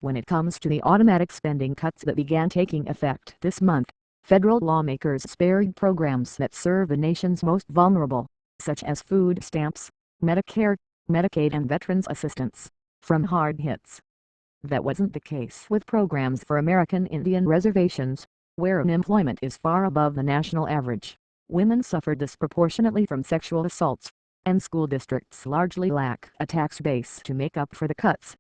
When it comes to the automatic spending cuts that began taking effect this month, federal lawmakers spared programs that serve the nation's most vulnerable, such as food stamps, Medicare, Medicaid and Veterans Assistance, from hard hits. That wasn't the case with programs for American Indian reservations, where unemployment is far above the national average. Women suffer disproportionately from sexual assaults, and school districts largely lack a tax base to make up for the cuts.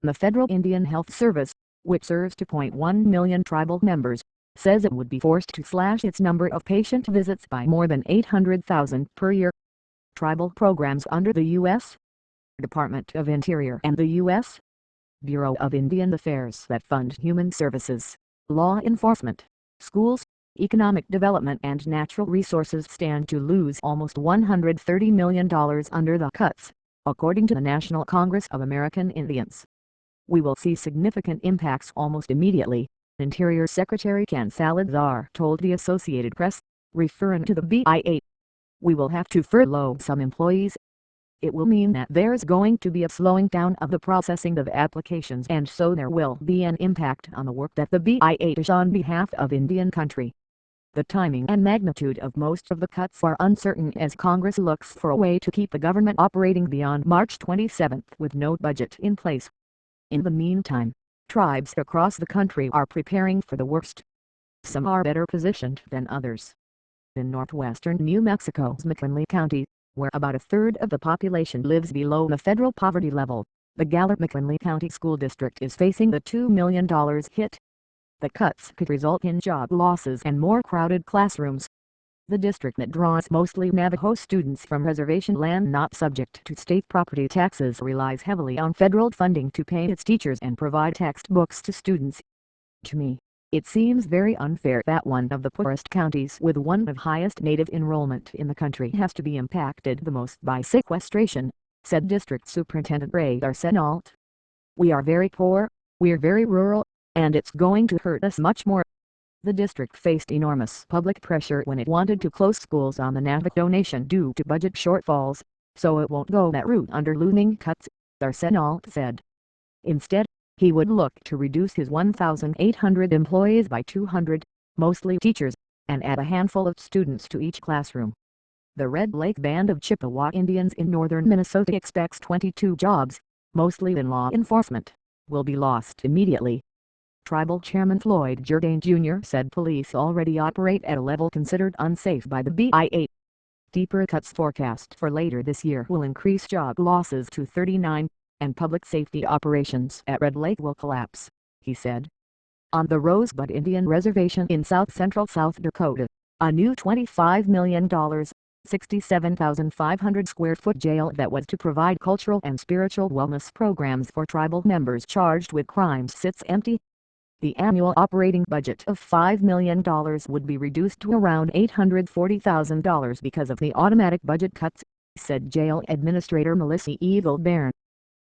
The Federal Indian Health Service, which serves 2.1 million tribal members, says it would be forced to slash its number of patient visits by more than 800,000 per year. Tribal programs under the U.S. Department of Interior and the U.S. Bureau of Indian Affairs that fund human services, law enforcement, schools, economic development and natural resources stand to lose almost $130 million under the cuts, according to the National Congress of American Indians. We will see significant impacts almost immediately, Interior Secretary Ken Salazar told the Associated Press, referring to the BIA. We will have to furlough some employees. It will mean that there's going to be a slowing down of the processing of applications, and so there will be an impact on the work that the BIA does on behalf of Indian country. The timing and magnitude of most of the cuts are uncertain as Congress looks for a way to keep the government operating beyond March 27 with no budget in place. In the meantime, tribes across the country are preparing for the worst. Some are better positioned than others. In northwestern New Mexico's McKinley County, where about a third of the population lives below the federal poverty level, the Gallup-McKinley County School District is facing the $2 million hit. The cuts could result in job losses and more crowded classrooms. The district that draws mostly Navajo students from reservation land not subject to state property taxes relies heavily on federal funding to pay its teachers and provide textbooks to students. To me, it seems very unfair that one of the poorest counties with one of highest Native enrollment in the country has to be impacted the most by sequestration, said District Superintendent Ray Arsenault. We are very poor, we're very rural, and it's going to hurt us much more. The district faced enormous public pressure when it wanted to close schools on the Navajo Nation due to budget shortfalls, so it won't go that route under looming cuts, Arsenault said. Instead, he would look to reduce his 1,800 employees by 200, mostly teachers, and add a handful of students to each classroom. The Red Lake Band of Chippewa Indians in northern Minnesota expects 22 jobs, mostly in law enforcement, will be lost immediately. Tribal Chairman Floyd Jourdain Jr. said police already operate at a level considered unsafe by the BIA. Deeper cuts forecast for later this year will increase job losses to 39, and public safety operations at Red Lake will collapse, he said. On the Rosebud Indian Reservation in south-central South Dakota, a new $25 million, 67,500 square foot jail that was to provide cultural and spiritual wellness programs for tribal members charged with crimes sits empty. The annual operating budget of $5 million would be reduced to around $840,000 because of the automatic budget cuts, said Jail Administrator Melissa Eagle-Barron.